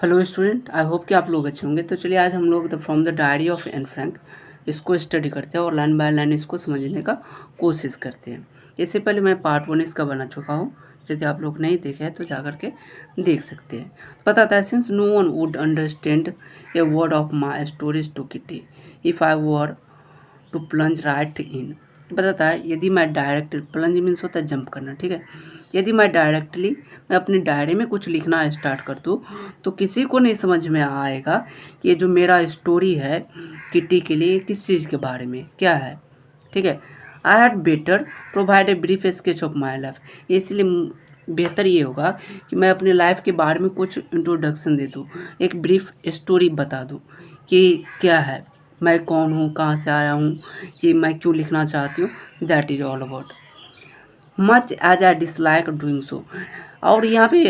Hello student, I hope कि आप लोग अच्छे होंगे। तो चलिए आज हम लोग from the diary of Anne Frank इसको स्टडी करते हैं और लाइन बाय लाइन इसको समझने का कोशिश करते हैं। इससे पहले मैं पार्ट 1 इसका बना चुका हूँ। यदि आप लोग नहीं देखे हैं तो जा कर के देख सकते हैं। तो बताता है, since no one would understand a word of my stories to Kitty if I were to plunge right in. बताता है, यदि मैं डायरेक्ट, प्लंज मीन्स होता है जंप करना, ठीक है। यदि मैं अपनी डायरी में कुछ लिखना स्टार्ट कर दूँ तो किसी को नहीं समझ में आएगा कि ये जो मेरा स्टोरी है किटी के लिए किस चीज़ के बारे में क्या है, ठीक है। I had better provide a brief sketch of my life, इसलिए बेहतर ये होगा कि मैं अपनी लाइफ के बारे में कुछ इंट्रोडक्शन दे दूँ, एक ब्रीफ स्टोरी बता दूँ कि क्या है, मैं कौन हूँ, कहाँ से आया हूँ, कि मैं क्यों लिखना चाहती हूँ। That is all about much as I dislike doing so. और यहाँ पे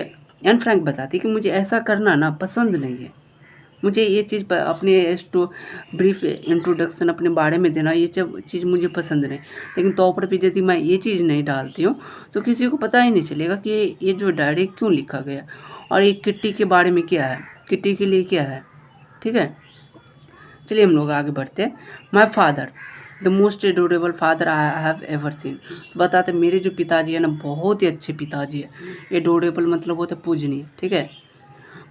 एन फ्रैंक बताती कि मुझे ऐसा करना ना पसंद नहीं है, मुझे ये चीज़ अपने ब्रीफ इंट्रोडक्शन अपने बारे में देना, ये चीज़ मुझे पसंद नहीं। लेकिन तो ऊपर भी यदि मैं ये चीज़ नहीं डालती हूँ तो किसी को पता ही नहीं चलेगा कि ये जो डायरी क्यों लिखा गया और ये किट्टी के बारे में क्या है, किट्टी के लिए क्या है, ठीक है। चलिए हम लोग आगे बढ़ते हैं। My father the most adorable father I have ever seen. तो बताते मेरे जो पिताजी है ना, बहुत ही अच्छे पिताजी है। एडोरेबल मतलब होता है पूजनीय, ठीक है,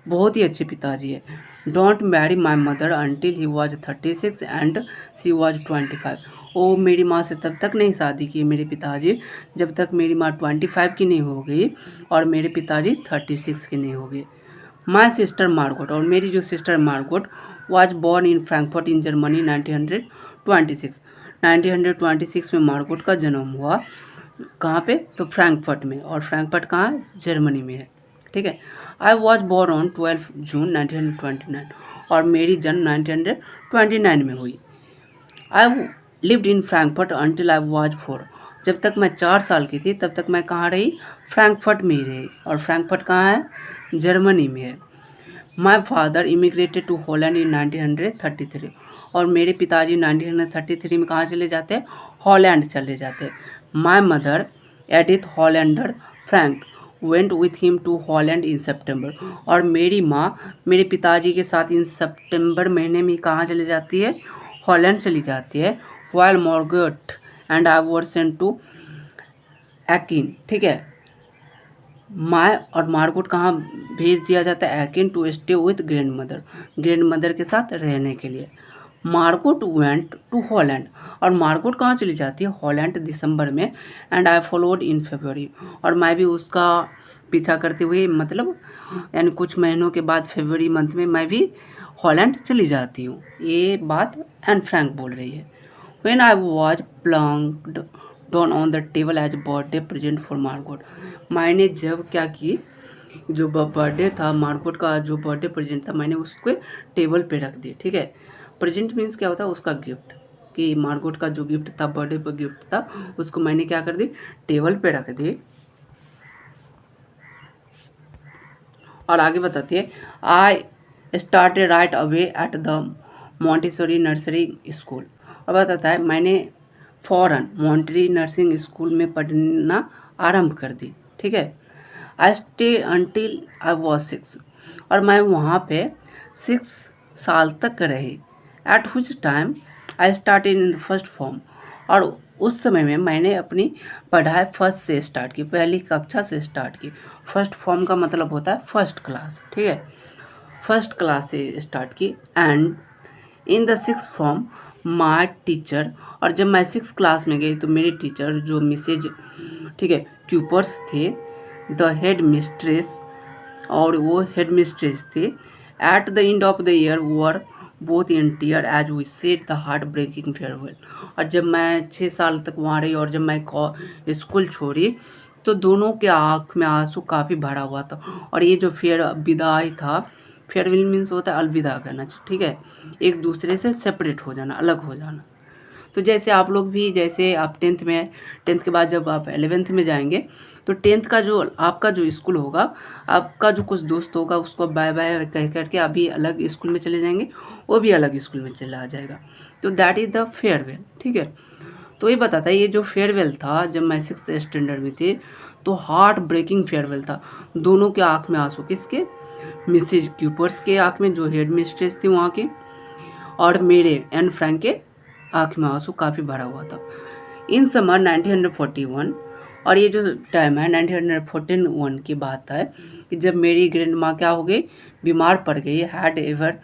बहुत ही अच्छे पिताजी है। Don't marry my mother until he was 36 and she was 25। वो मेरी माँ से तब तक नहीं शादी की मेरे पिताजी जब तक मेरी माँ 25 की नहीं हो गई और मेरे पिताजी 36 के नहीं हो गए। माई सिस्टर मार्गोट, और मेरी जो sister Margot was born in Frankfurt in Germany 1926। 1926 में मार्गोट का जन्म हुआ। कहाँ पे? तो फ्रैंकफर्ट में, और फ्रैंकफर्ट कहाँ है? जर्मनी में है, ठीक है। आई वॉज बॉर्न ऑन 12 जून 1929, और मेरी जन्म 1929 में हुई। I lived in Frankfurt until I was 4। जब तक मैं 4 साल की थी तब तक मैं कहाँ रही? फ्रैंकफर्ट में ही रही, और फ्रैंकफर्ट कहाँ है? जर्मनी में है। My father immigrated to Holland in 1933, और मेरे पिताजी 1933 में कहाँ चले जाते हैं? हॉलैंड चले जाते हैं। My mother Edith Hollander Frank went with him to Holland in September, और मेरी माँ मेरे पिताजी के साथ इन सितंबर महीने में कहाँ चली जाती है? हॉलैंड चली जाती है। While Margot and I were sent to Aachen, ठीक है। माय और मार्गोट कहाँ भेज दिया जाता है? Aachen to stay with grandmother के साथ रहने के लिए। मार्गोट वेंट टू हॉलैंड, और मार्गोट कहाँ चली जाती है? हॉलैंड दिसंबर में। एंड आई फॉलोड इन फरवरी, और मैं भी उसका पीछा करते हुए, मतलब यानी कुछ महीनों के बाद फरवरी मंथ में मैं भी हॉलैंड चली जाती हूँ। ये बात एन फ्रैंक बोल रही है। When I was plunked down on the table as birthday present for Margot, मैंने जब क्या की, जो बर्थडे था मार्गोट का, जो बर्थडे प्रेजेंट था मैंने उसको टेबल पे रख दी, ठीक है। प्रेजेंट मीन्स क्या होता है? उसका गिफ्ट, कि मार्गोट का जो गिफ्ट था, बर्थडे पर गिफ्ट था, उसको मैंने क्या कर दी? टेबल पे रख दी। और आगे बताती है, I started right away at the Montessori nursery school. और बताता है मैंने फ़ौरन मॉन्टेसरी नर्सिंग स्कूल में पढ़ना आरंभ कर दी, ठीक है। I stay until I was 6, और मैं वहाँ पे 6 साल तक रही। Eight which time I started in the first form, और उस समय में मैंने अपनी पढ़ाई फर्स्ट से स्टार्ट की, पहली कक्षा से स्टार्ट की। फर्स्ट फॉर्म का मतलब होता है फर्स्ट क्लास, ठीक है, फर्स्ट क्लास से स्टार्ट की। And in the six form my teacher, और जब मैं 6 क्लास में गई तो मेरी टीचर जो मिसेज, ठीक है, क्यूपर्स थे, द हेड मिस्ट्रेस, और वो हेड मिस्ट्रेस थे। At the end of the year were both in tear as we said the heartbreaking farewell. और जब मैं 6 साल तक वहाँ रही और जब मैं स्कूल छोड़ी तो दोनों के आँख में आंसू काफ़ी भरा हुआ था। और ये जो विदाई था, फेयरवेल मीन्स होता है अलविदा करना, ठीक है, एक दूसरे से सेपरेट हो जाना, अलग हो जाना। तो जैसे आप लोग भी, जैसे आप 10th में, 10th के बाद जब आप 11th में जाएंगे तो 10th का जो आपका जो स्कूल होगा, आपका जो कुछ दोस्त होगा उसको बाय बाय कह करके अभी अलग स्कूल में चले जाएंगे, वो भी अलग स्कूल में चला जाएगा। तो दैट इज़ द फेयरवेल, ठीक है। तो ये बताता है, ये जो फेयरवेल था जब मैं 6th स्टैंडर्ड में थी तो हार्ट ब्रेकिंग फेयरवेल था। दोनों के आँख में आंसू, किसके? मिसेज क्यूपर्स के आँख में, जो हेड मिस्ट्रेस थी वहाँ की, और मेरे एन फ्रैंक के आँख में आंसू काफ़ी भरा हुआ था। इन समर 1941, और ये जो टाइम है 1941 की बात है कि जब मेरी ग्रैंड माँ क्या हो गई, बीमार पड़ गई, had ever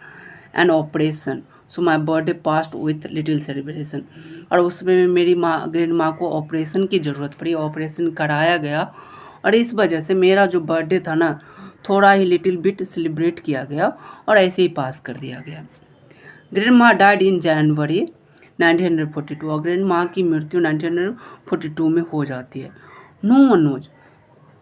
an operation, so my birthday past with little celebration. और उसमें मेरी माँ, ग्रैंड माँ को ऑपरेशन की ज़रूरत पड़ी, ऑपरेशन कराया गया, और इस वजह से मेरा जो बर्थडे था ना, थोड़ा ही लिटिल बिट सेलिब्रेट किया गया और ऐसे ही पास कर दिया गया। ग्रैंड माँ डाइड इन जनवरी 1942, और ग्रैंड माँ की मृत्यु 1942 में हो जाती है। नो वन नोज,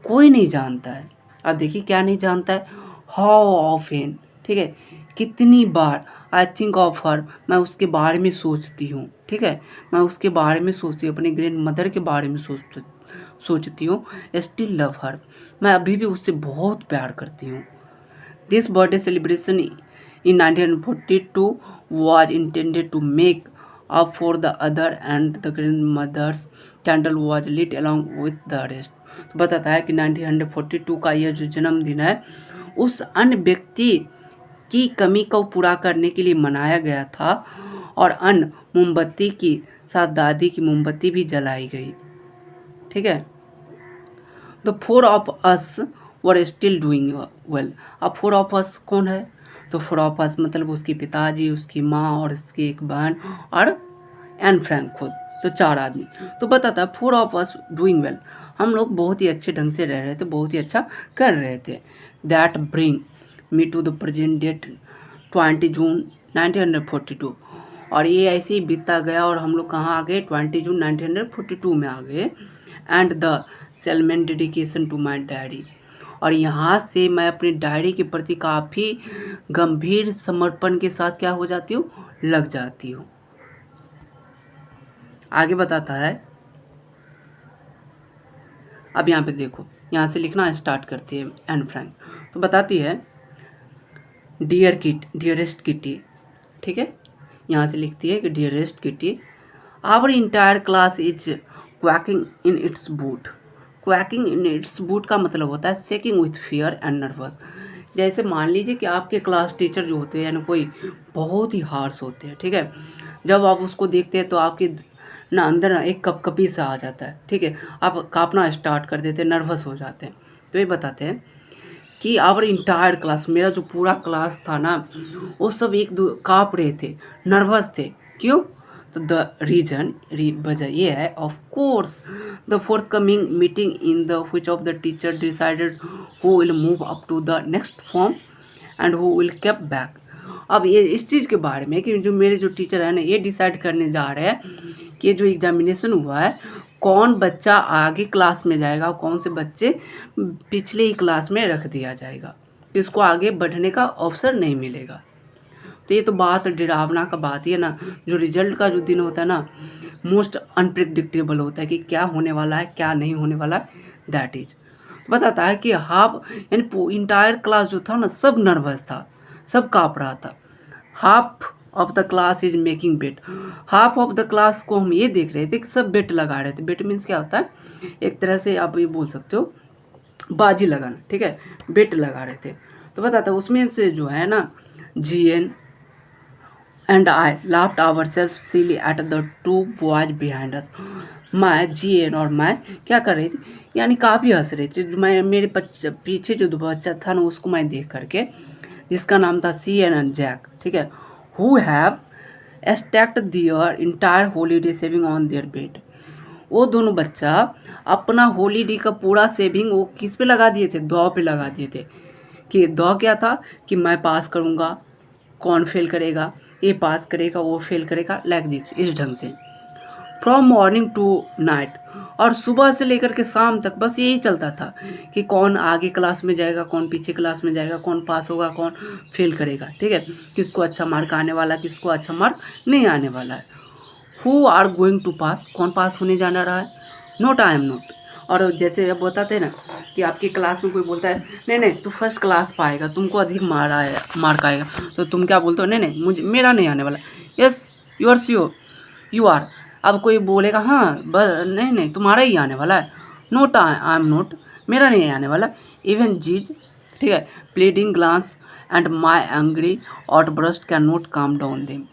कोई नहीं जानता है। अब देखिए क्या नहीं जानता है, हाउ ऑफन, ठीक है, कितनी बार, आई थिंक ऑफ हर, मैं उसके बारे में सोचती हूँ, ठीक है, मैं उसके बारे में सोचती हूँ, अपनी ग्रैंड मदर के बारे में सोचती हूँ, स्टिल लव हर, मैं अभी भी उससे बहुत प्यार करती हूँ। This birthday celebration in 1942 was intended to make up for the other, and the grandmother's candle was lit along with the rest। तो बताता है कि 1942 का यह जो जन्मदिन है, उस अन्य व्यक्ति की कमी को पूरा करने के लिए मनाया गया था, और अन्य मोमबत्ती की साथ दादी की मोमबत्ती भी जलाई गई, ठीक है। The four of us were still doing well. अब फोर ऑफ अस कौन है, तो फोर ऑफ अस मतलब उसके पिताजी, उसकी माँ और उसकी एक बहन और एन फ्रैंक खुद, तो 4 आदमी। तो बताता है four of us doing well, हम लोग बहुत ही अच्छे ढंग से रह रहे थे, बहुत ही अच्छा कर रहे थे। That bring me to the present date 20 June 1942। और ये ऐसे ही बीतता गया और हम लोग कहाँ आ गए, 20 जून 1942 में आ गए। And the salesmen dedication to my diary, और यहाँ से मैं अपनी डायरी के प्रति काफ़ी गंभीर समर्पण के साथ क्या हो जाती हूँ, लग जाती हूँ। आगे बताता है, अब यहाँ पे देखो, यहाँ से लिखना स्टार्ट करती है एन फ्रैंक। तो बताती है, डियरेस्ट किटी, ठीक है, यहाँ से लिखती है कि dearest Kitty, our entire class is quaking in its boot. Quaking in its boot का मतलब होता है shaking with fear and nervous. जैसे मान लीजिए कि आपके क्लास टीचर जो होते हैं, यानी कोई बहुत ही हार्श होते हैं, ठीक है, जब आप उसको देखते हैं तो आपकी ना अंदर ना एक कपकपी सा आ जाता है, ठीक है, आप काँपना स्टार्ट कर देते हैं, नर्वस हो जाते हैं। तो ये बताते हैं कि आवर इंटायर क्लास, मेरा जो पूरा क्लास था ना, वो सब काँप रहे थे, नर्वस थे। क्यों, तो द रीजन, वजह ये है, of course the forthcoming meeting in the which of the teacher decided who will move up to the next form and who will keep back. अब ये इस चीज़ के बारे में कि जो मेरे जो टीचर है ना, ये डिसाइड करने जा रहे हैं कि जो एग्जामिनेशन हुआ है, कौन बच्चा आगे क्लास में जाएगा और कौन से बच्चे पिछले ही क्लास में रख दिया जाएगा, इसको आगे बढ़ने का अवसर नहीं मिलेगा। तो ये तो बात डरावना का बात ही है ना, जो रिजल्ट का जो दिन होता है ना, मोस्ट अनप्रिडिक्टेबल होता है कि क्या होने वाला है, क्या नहीं होने वाला है, दैट इज। बताता है कि हाफ, यानी इंटायर क्लास जो था ना, सब नर्वस था, सब काँप रहा था। Half of the class is making bet, half of the class को हम ये देख रहे थे कि सब बेट लगा रहे थे। बेट मीन्स क्या होता है, एक तरह से आप ये बोल सकते हो बाजी लगाना, ठीक है, बेट लगा रहे थे। तो बताता है उसमें से जो है ना, GN and I laughed our self silly at the two boys behind us. मैं, GN और मैं क्या कर रही थी, यानी काफ़ी हंस रही थी। मैं, मेरे पीछे जो बच्चा था ना, उसको मैं देख करके, जिसका नाम था CN एंड जैक, ठीक है, who have stacked their entire holiday saving on their bed. वो दोनों बच्चा अपना हॉलीडे का पूरा सेविंग वो किस पे लगा दिए थे, दौ पे लगा दिए थे। कि दौ क्या था, कि मैं पास करूँगा, कौन फेल करेगा, ये पास करेगा, वो फेल करेगा, लाइक दिस, इस ढंग से, फ्रॉम मॉर्निंग टू नाइट। और सुबह से लेकर के शाम तक बस यही चलता था कि कौन आगे क्लास में जाएगा, कौन पीछे क्लास में जाएगा, कौन पास होगा, कौन फेल करेगा, ठीक है, किसको अच्छा मार्क आने वाला, किसको अच्छा मार्क नहीं आने वाला है। हु आर गोइंग टू पास, कौन पास होने जाना रहा है, नोट आई एम नोट। और जैसे अब बताते हैं ना कि आपकी क्लास में कोई बोलता है नहीं नहीं तू फर्स्ट क्लास पाएगा, तुमको अधिक मार्क आएगा, तो तुम क्या बोलते हो, नहीं नहीं मुझे, मेरा नहीं आने वाला, yes you are sure, you are. अब कोई बोलेगा हाँ नहीं नहीं तुम्हारा ही आने वाला है, नोट आई एम नोट, मेरा नहीं आने वाला। इवन जीज ठीक है। Pleading glance and my angry outburst can not calm down them.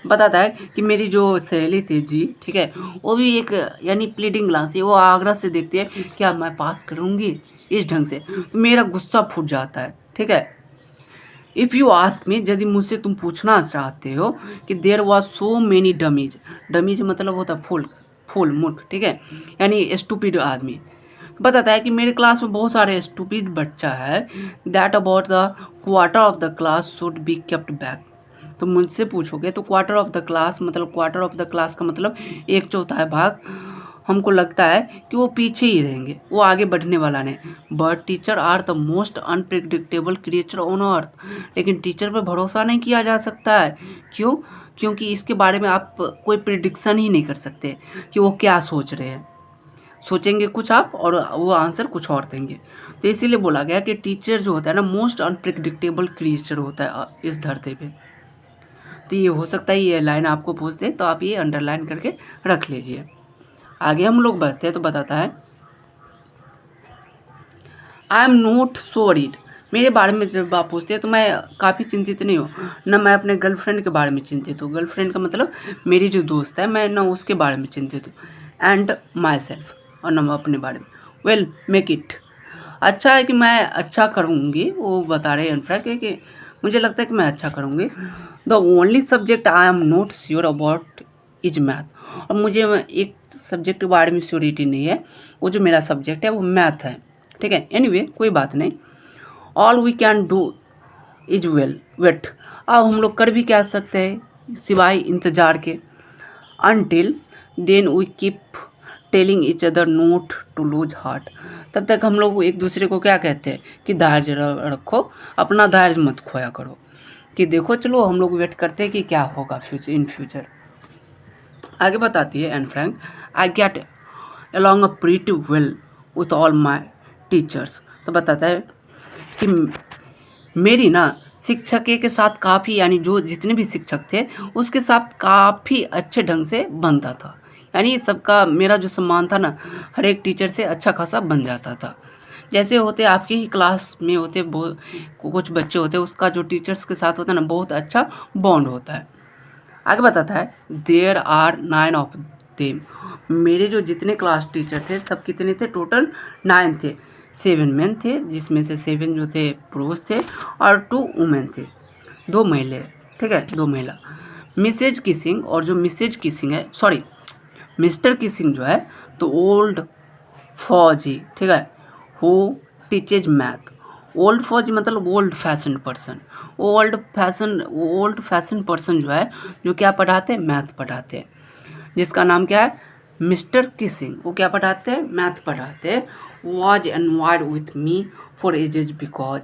बताता है कि मेरी जो सहेली थी जी, ठीक है, वो भी एक यानी प्लीडिंग ग्लास है, वो आगरा से देखती है क्या मैं पास करूँगी इस ढंग से, तो मेरा गुस्सा फूट जाता है। ठीक है। इफ़ यू आस्क मी, यदि मुझसे तुम पूछना चाहते हो कि there was so many dummies, dummies मतलब होता है फूल, फूल मूर्ख, ठीक है, यानी स्टूपिड आदमी। बताता है कि मेरे क्लास में बहुत सारे स्टूपिड बच्चा है, that about the quarter of the class should be kept back. तो मुझसे पूछोगे तो क्वार्टर ऑफ द क्लास मतलब, क्वार्टर ऑफ द क्लास का मतलब एक चौथाई भाग, हमको लगता है कि वो पीछे ही रहेंगे, वो आगे बढ़ने वाला नहीं। But teacher are the most unpredictable creature on earth. लेकिन टीचर पे भरोसा नहीं किया जा सकता है। क्यों? क्योंकि इसके बारे में आप कोई प्रिडिक्शन ही नहीं कर सकते कि वो क्या सोच रहे हैं। सोचेंगे कुछ आप और वो आंसर कुछ और देंगे। तो इसीलिए बोला गया कि टीचर जो होता है ना, मोस्ट अनप्रिडिक्टेबल क्रिएचर होता है इस धरती पे। तो ये हो सकता है ये लाइन आपको पूछ दे, तो आप ये अंडरलाइन करके रख लीजिए। आगे हम लोग बढ़ते हैं तो बताता है I am not so worried. मेरे बारे में जब आप पूछते हैं तो मैं काफ़ी चिंतित नहीं हूँ, ना मैं अपने गर्लफ्रेंड के बारे में चिंतित हूँ। गर्लफ्रेंड का मतलब मेरी जो दोस्त है, मैं ना उसके बारे में चिंतित हूँ। एंड माई सेल्फ, और ना मैं अपने बारे में। वेल मेक इट, अच्छा है कि मैं अच्छा करूँगी, वो बता रहे हैं इनफैक्ट कि मुझे लगता है कि मैं अच्छा करूँगी। The only subject I am not sure about is math. और मुझे एक सब्जेक्ट के बारे में श्योरिटी नहीं है, वो जो मेरा सब्जेक्ट है वो मैथ है। ठीक है, एनीवे कोई बात नहीं। All we can do is well wait. अब हम लोग कर भी क्या सकते हैं सिवाय इंतज़ार के। Until then we keep telling each other not to lose heart. तब तक हम लोग एक दूसरे को क्या कहते हैं कि धैर्य रखो, अपना धैर्य मत खोया करो, कि देखो चलो हम लोग वेट करते हैं कि क्या होगा फ्यूचर, इन फ्यूचर। आगे बताती है Anne Frank, I get along a pretty well with all my teachers। तो बताता है कि मेरी ना शिक्षक के साथ काफ़ी, यानी जो जितने भी शिक्षक थे उसके साथ काफ़ी अच्छे ढंग से बनता था। यानी सबका मेरा जो सम्मान था ना, हर एक टीचर से अच्छा खासा बन जाता था। जैसे होते आपकी ही क्लास में होते बहुत कुछ बच्चे होते, उसका जो टीचर्स के साथ होता है ना, बहुत अच्छा बॉन्ड होता है। आगे बताता है देयर आर 9 ऑफ देम। मेरे जो जितने क्लास टीचर थे सब कितने थे, टोटल 9 थे। 7 मेन थे, जिसमें से 7 जो थे पुरुष थे और 2 वुमेन थे, 2 महिला। ठीक है, 2 महिला। मिसेज किसिंग, और जो मिसेज किसिंग है, सॉरी मिस्टर किसिंग जो है, तो ओल्ड फौजी, ठीक है, हु टीचेज मैथ। ओल्ड फौजी मतलब old fashion person. Old fashion person जो है, जो क्या पढ़ाते हैं, मैथ पढ़ाते हैं, जिसका नाम क्या है, मिस्टर किसिंग। वो क्या पढ़ाते हैं, मैथ पढ़ाते हैं। Was annoyed with me for ages because,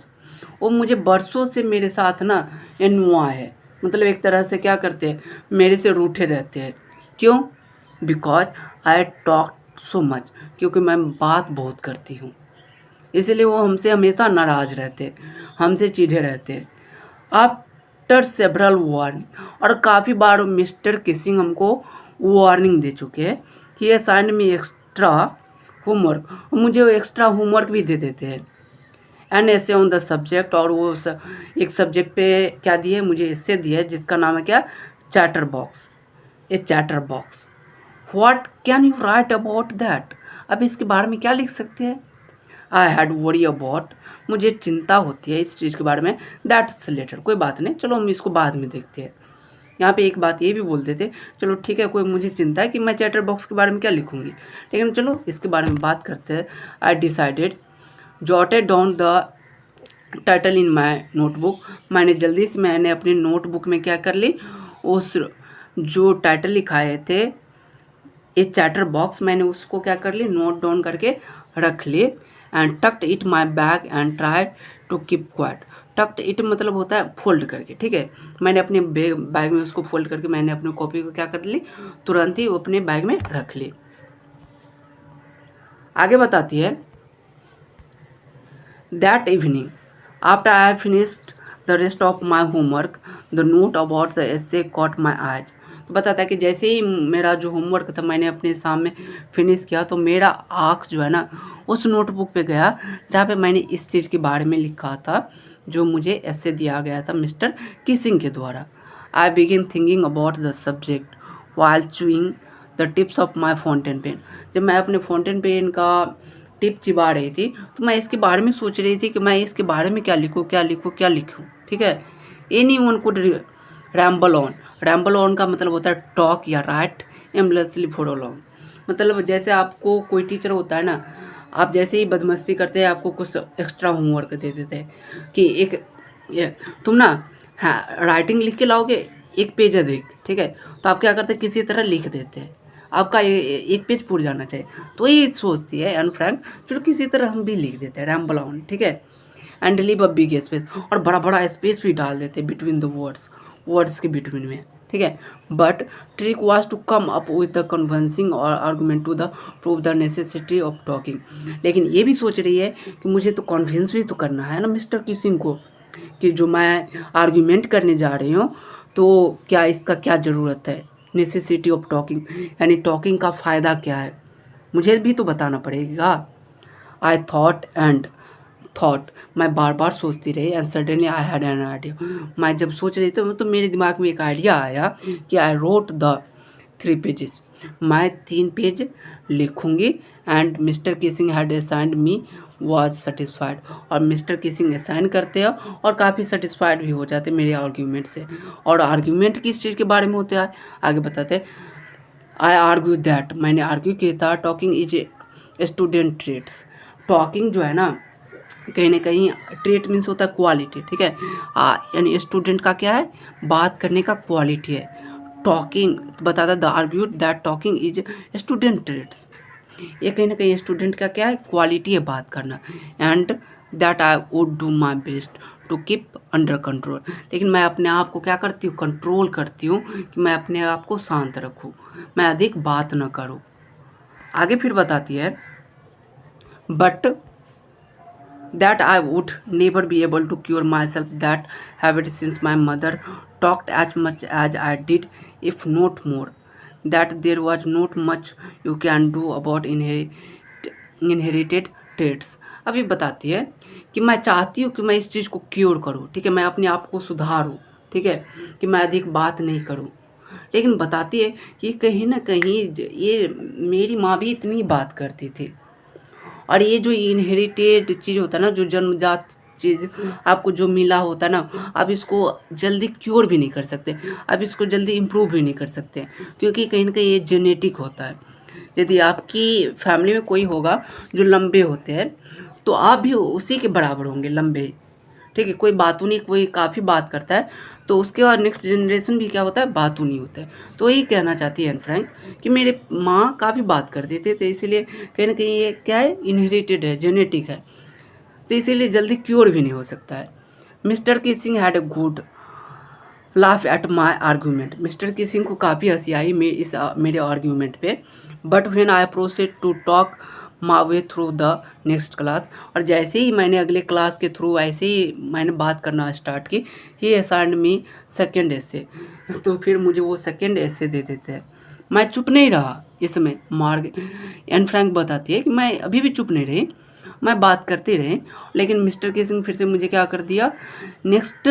वो मुझे बरसों से मेरे साथ ना एनवा है, मतलब एक तरह से क्या करते हैं, मेरे से रूठे रहते हैं। क्यों? Because I talk so much, क्योंकि मैं बात बहुत करती हूँ, इसलिए वो हमसे हमेशा नाराज़ रहते, हमसे चिढ़े रहते। आफ्टर सेवरल वार्निंग, और काफ़ी बार मिस्टर किसिंग हमको वार्निंग दे चुके हैं कि ये असाइन में एक्स्ट्रा होमवर्क, मुझे वो एक्स्ट्रा होमवर्क भी दे देते हैं। एन ऐसे ऑन द सब्जेक्ट, और वो एक सब्जेक्ट पे क्या दिए, मुझे इससे दिया है जिसका नाम है क्या, chatter box. A chatter box, what can you right about that. अब इसके बारे में क्या लिख सकते हैं। आई हैड वरी अबाउट, मुझे चिंता होती है इस चीज़ के बारे में। दैट्स लेटर, कोई बात नहीं, चलो हम इसको बाद में देखते हैं। यहाँ पे एक बात ये भी बोल देते, चलो ठीक है, कोई मुझे चिंता है कि मैं चैटर बॉक्स के बारे में क्या लिखूँगी, लेकिन चलो इसके बारे में बात करते हैं। I decided jotted down the title in my notebook. मैंने अपनी नोटबुक में क्या कर ली, उस जो टाइटल लिखाए थे ए चैटर बॉक्स, मैंने उसको क्या कर ली, नोट डाउन करके रख ली। And tucked it my bag and try to keep quiet. Tucked it मतलब होता है फोल्ड करके, ठीक है, मैंने अपने बैग में उसको फोल्ड करके मैंने अपनी कॉपी को क्या कर ली, तुरंत ही अपने बैग में रख ली। आगे बताती है that evening after I finished the rest of my homework the note about the essay caught my eyes. तो बताता है कि जैसे ही मेरा जो होमवर्क था मैंने अपने सामने फिनिश किया तो मेरा आँख जो है ना उस नोटबुक पे गया जहाँ पे मैंने इस चीज़ के बारे में लिखा था जो मुझे ऐसे दिया गया था मिस्टर किसिंग के द्वारा। I begin thinking about the subject while chewing the tips of my fountain pen. जब मैं अपने फाउंटेन पेन का टिप चिबा रही थी तो मैं इसके बारे में सोच रही थी कि मैं इसके बारे में क्या लिखूँ क्या लिखूँ क्या लिखूँ। ठीक है, any one could ramble on. Ramble on का मतलब होता है टॉक या राइट एमलेसली फॉर लॉन्ग। मतलब जैसे आपको कोई टीचर होता है ना, आप जैसे ही बदमस्ती करते हैं आपको कुछ एक्स्ट्रा होमवर्क दे देते हैं कि तुम ना हाँ राइटिंग लिख के लाओगे, एक पेज अधिक। ठीक है, तो आप क्या करते हैं किसी तरह लिख देते हैं, आपका एक पेज पूर जाना चाहिए। तो ये सोचती है एन फ्रैंक चलो किसी तरह हम भी लिख देते हैं रैम्बल ऑन। ठीक है, and leave a big space, और बड़ा बड़ा स्पेस भी डाल देते हैं बिटवीन द वर्ड्स के बिटवीन में। ठीक है, but trick was to come up with the convincing और argument to the prove the necessity of talking. लेकिन ये भी सोच रही है कि मुझे तो कन्विंस भी तो करना है ना मिस्टर किसिंग को कि जो मैं आर्ग्यूमेंट करने जा रही हूँ तो क्या इसका क्या ज़रूरत है, नेसेसिटी ऑफ टॉकिंग यानी टॉकिंग का फ़ायदा क्या है, मुझे भी तो बताना पड़ेगा। आई थॉट मैं बार बार सोचती रही and suddenly I had an idea. मैं जब सोच रही थी तो मेरे दिमाग में एक आइडिया आया कि आई रोट द 3 पेजेस, मैं 3 पेज लिखूंगी। And Mr Keesing had assigned me was satisfied, और मिस्टर किसिंग असाइन करते हैं और काफ़ी सेटिस्फाइड भी हो जाते मेरे आर्ग्यूमेंट से। और आर्ग्यूमेंट किस चीज़ के बारे में होते हैं आगे बताते हैं। आई आर्ग्यू दैट, मैंने आर्ग्यू किया था talking is a student traits. Talking जो है ना कहीं ना कहीं ट्रेट मीन्स होता है क्वालिटी। ठीक है, यानी स्टूडेंट का क्या है, बात करने का क्वालिटी है। टॉकिंग बताता the argue that talking is student traits, ये कहीं ना कहीं स्टूडेंट का क्या है, क्वालिटी है बात करना। And that I would do my best to keep under control, लेकिन मैं अपने आप को क्या करती हूँ, कंट्रोल करती हूँ कि मैं अपने आप को शांत रखूँ, मैं अधिक बात न करूँ। आगे फिर बताती है but that I would never be able to cure myself that habit since my mother talked as much as I did, if not more. That there was not much you can do about inherited traits. अभी बताती है कि मैं चाहती हूँ कि मैं इस चीज़ को क्योर करूँ। ठीक है, मैं अपने आप को सुधारूँ। ठीक है, कि मैं अधिक बात नहीं करूँ, लेकिन बताती है कि कहीं ना कहीं ये मेरी माँ भी इतनी बात करती थी। और ये जो इनहेरिटेड चीज़ होता है ना, जो जन्मजात चीज़ आपको जो मिला होता है ना, आप इसको जल्दी क्योर भी नहीं कर सकते, आप इसको जल्दी इम्प्रूव भी नहीं कर सकते, क्योंकि कहीं ना कहीं ये जेनेटिक होता है। यदि आपकी फैमिली में कोई होगा जो लंबे होते हैं तो आप भी उसी के बराबर होंगे लंबे। ठीक है, कोई बातूनी कोई काफ़ी बात करता है तो उसके बाद नेक्स्ट जनरेशन भी क्या होता है, बातूनी होता है। तो यही कहना चाहती है एन फ्रैंक कि मेरे माँ काफ़ी बात करते थे, तो इसीलिए कहीं ना कहीं ये क्या है, इनहेरिटेड है, जेनेटिक है, तो इसीलिए जल्दी क्योर भी नहीं हो सकता है। Mr Keesing had a good laugh at my argument. Mr Keesing को काफ़ी हंसी आई मेरे आर्ग्यूमेंट पे। But when I proceed to talk my way through the next class, और जैसे ही मैंने अगले क्लास के थ्रू ऐसे ही मैंने बात करना स्टार्ट की, ही असाइंड मी सेकेंड एसे। तो फिर मुझे वो सेकेंड एसे दे देते हैं। मैं चुप नहीं रहा इसमें, एन फ्रैंक बताती है कि मैं अभी भी चुप नहीं रही, मैं बात करती रही। लेकिन मिस्टर किसिंग फिर से मुझे क्या कर दिया, नेक्स्ट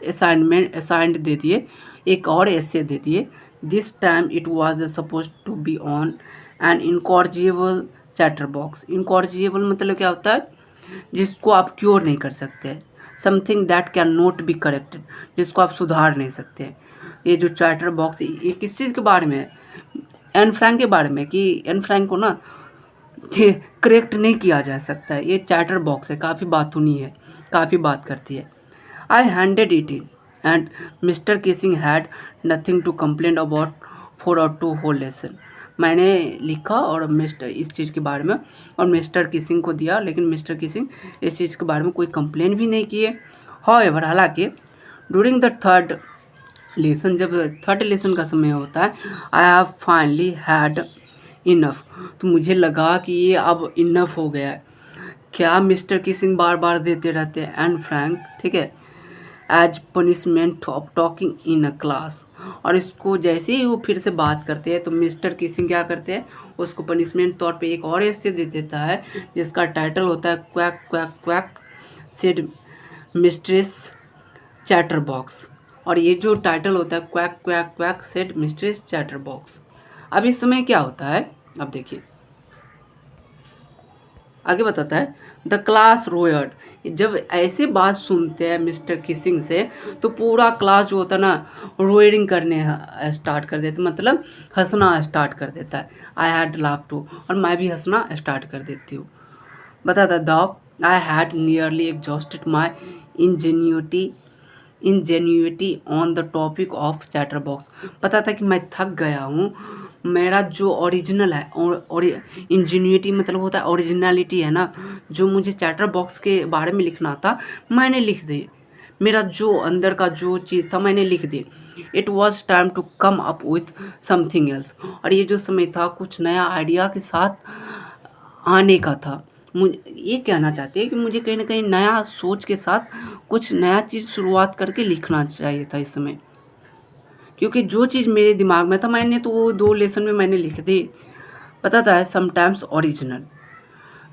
असाइंड दे दिए, एक और एसे दे दिए। This time it was suppose to be on an incorrigible chatterbox. Incorrigible मतलब क्या होता है, जिसको आप क्योर नहीं कर सकते, something that can not be corrected, जिसको आप सुधार नहीं सकते। ये जो चैटर बॉक्स ये किस चीज़ के बारे में है, एन फ्रैंक के बारे में, कि एन फ्रैंक को ना करेक्ट नहीं किया जा सकता है। ये चैटर बॉक्स है, काफ़ी बातूनी है, काफ़ी बात करती है। I handed it in and Mr Keesing had nothing to complain about for और 2 होल लेसन। मैंने लिखा और मिस्टर इस चीज़ के बारे में और मिस्टर किसिंग को दिया, लेकिन मिस्टर किसिंग इस चीज़ के बारे में कोई कंप्लेन भी नहीं किए। हाउएवर, हालांकि ड्यूरिंग द थर्ड लेसन, जब थर्ड लेसन का समय होता है, I have finally had enough, तो मुझे लगा कि ये अब इनफ हो गया है। क्या मिस्टर किसिंग बार बार देते रहते हैं एंड फ्रैंक। ठीक है, as punishment of talking in a class. और इसको जैसे ही वो फिर से बात करते हैं तो मिस्टर किसिंग क्या करते हैं, उसको पनिशमेंट तौर पे एक और ऐसे दे देता है जिसका टाइटल होता है quack quack quack said mistress chatter box. और ये जो टाइटल होता है quack quack quack said mistress chatter box. अब इस समय क्या होता है, अब देखिए आगे बताता है द क्लास रोयर्ड। जब ऐसे बात सुनते हैं मिस्टर किसिंग से तो पूरा क्लास जो होता है ना रोयरिंग करने स्टार्ट कर देता, मतलब हंसना स्टार्ट कर देता है। आई हैड लाफ टू, और मैं भी हंसना स्टार्ट कर देती हूँ। बताता the I had nearly exhausted my ingenuity ingenuity on the topic of chatterbox. पता था कि मैं थक गया हूँ। मेरा जो ओरिजिनल है और इंजीन्यूटी मतलब होता है ओरिजिनलिटी है ना, जो मुझे चैटर बॉक्स के बारे में लिखना था मैंने लिख दी। मेरा जो अंदर का जो चीज़ था मैंने लिख दी। It was time to come up with something else. और ये जो समय था कुछ नया आइडिया के साथ आने का था। मुझे ये कहना चाहते हैं कि मुझे कहीं ना कहीं नया सोच के साथ कुछ नया चीज़ शुरुआत करके लिखना चाहिए था इस समय, क्योंकि जो चीज़ मेरे दिमाग में था मैंने तो वो 2 लेसन में मैंने लिख दी। बताता है समटाइम्स ओरिजिनल,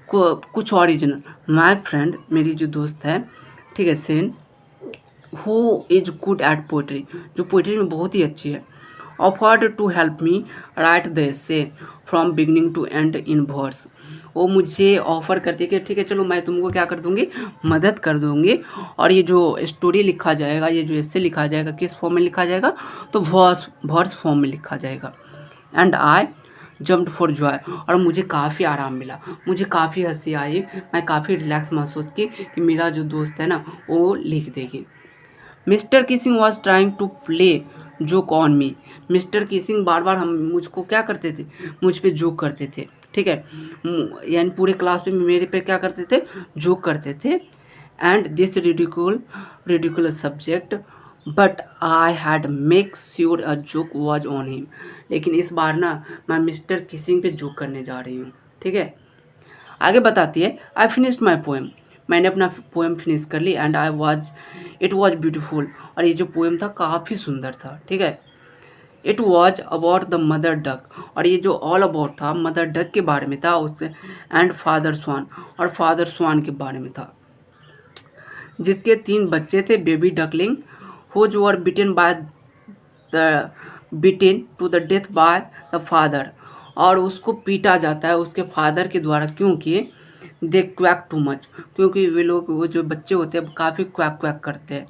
कुछ ओरिजिनल माय फ्रेंड, मेरी जो दोस्त है, ठीक है, Sanne who is good at poetry, जो पोइट्री में बहुत ही अच्छी है, offered to help me write the essay from beginning to end in verse. वो मुझे ऑफ़र करती है कि ठीक है चलो मैं तुमको क्या कर दूँगी, मदद कर दूँगी, और ये जो स्टोरी लिखा जाएगा, ये जो एसे लिखा जाएगा किस फॉर्म में लिखा जाएगा, तो वर्स फॉर्म में लिखा जाएगा। And I jumped for Joy, और मुझे काफ़ी आराम मिला, मुझे काफ़ी हंसी आई, मैं काफ़ी रिलैक्स महसूस की कि मेरा जो दोस्त है ना वो लिख देगी। Mr Keesing was trying to play joke on me. Mr Keesing बार बार हम मुझको क्या करते थे, मुझ पे जोक करते थे, ठीक है, यानी पूरे क्लास में मेरे पे क्या करते थे, जोक करते थे। And this ridiculous subject but I had make sure a joke was on him. लेकिन इस बार ना मैं मिस्टर किसिंग पे जोक करने जा रही हूँ, ठीक है। आगे बताती है आई फिनिश्ड माई पोएम, मैंने अपना पोएम फिनिश कर ली। And I was it was beautiful, और ये जो पोएम था काफ़ी सुंदर था, ठीक है। It was about the mother duck, और ये जो ऑल अबाउट था मदर डक के बारे में था उससे, एंड फादर स्वान, और फादर स्वान के बारे में था, जिसके 3 बच्चे थे, baby duckling whose were bitten by the bitten to the death by the father, और उसको पीटा जाता है उसके फादर के द्वारा, क्योंकि दे क्वैक टू मच, क्योंकि वे लोग वो जो बच्चे होते हैं काफ़ी क्वैक क्वैक करते हैं।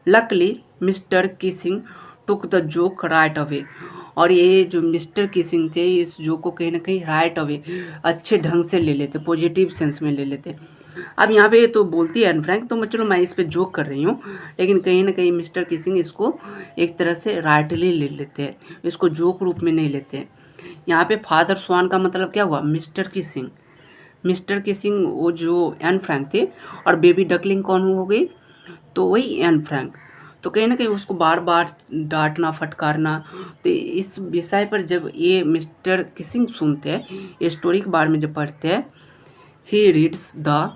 Luckily mister Keesing took the joke right away, और ये जो मिस्टर किसिंग थे इस जोक को कहीं ना कहीं राइट अवे अच्छे ढंग से ले लेते, पॉजिटिव सेंस में ले लेते। अब यहाँ पे तो बोलती है एन फ्रैंक, तो मैं चलो मैं इस पे जोक कर रही हूँ, लेकिन कहीं ना कहीं मिस्टर किसिंग इसको एक तरह से राइटली ले लेते हैं, इसको जोक रूप में नहीं लेते हैं। यहाँ पे फादर स्वान का मतलब क्या हुआ, मिस्टर किसिंग, मिस्टर किसिंग वो जो एन फ्रैंक थे, और बेबी डकलिंग कौन हो गई, तो वही एन फ्रैंक। तो कहीं ना कहीं उसको बार बार डांटना फटकारना, तो इस विषय पर जब ये मिस्टर किसिंग सुनते हैं, ये स्टोरी के बारे में जब पढ़ते हैं, he reads the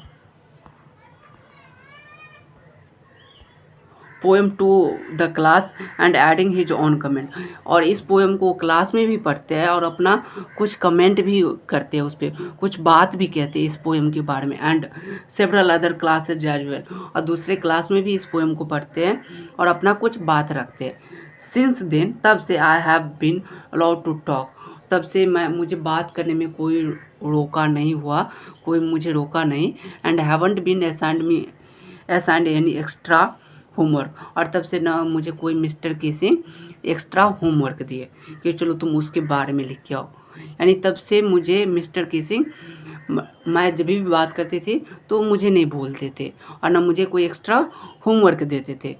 poem to the class and adding his own comment, और इस पोएम को क्लास में भी पढ़ते हैं और अपना कुछ कमेंट भी करते हैं, उस पर कुछ बात भी कहते हैं इस पोएम के बारे में। And several other classes as well, और दूसरे क्लास में भी इस पोएम को पढ़ते हैं और अपना कुछ बात रखते हैं। सिंस देन, तब से I have been allowed to talk, तब से मुझे बात करने में कोई रोका नहीं हुआ, कोई मुझे रोका नहीं। And haven't been assigned any extra homework, और तब से ना मुझे कोई मिस्टर किसी एक्स्ट्रा होमवर्क दिए कि चलो तुम उसके बारे में लिख के आओ। यानी तब से मुझे मिस्टर किसिंग, मैं जब भी बात करती थी तो मुझे नहीं बोलते थे और ना मुझे कोई एक्स्ट्रा होमवर्क देते थे।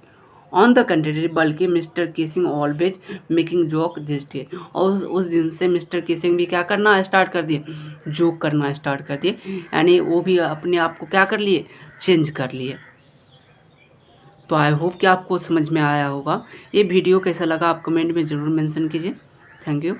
ऑन द कंट्री, बल्कि mister Keesing always making joke this day, और उस दिन से मिस्टर किसिंग भी क्या करना स्टार्ट कर दिए, जोक करना स्टार्ट कर दिए, यानी वो भी अपने आप को क्या कर लिए, चेंज कर लिए। तो आई होप कि आपको समझ में आया होगा। ये वीडियो कैसा लगा आप कमेंट में ज़रूर मेंशन कीजिए। Thank you.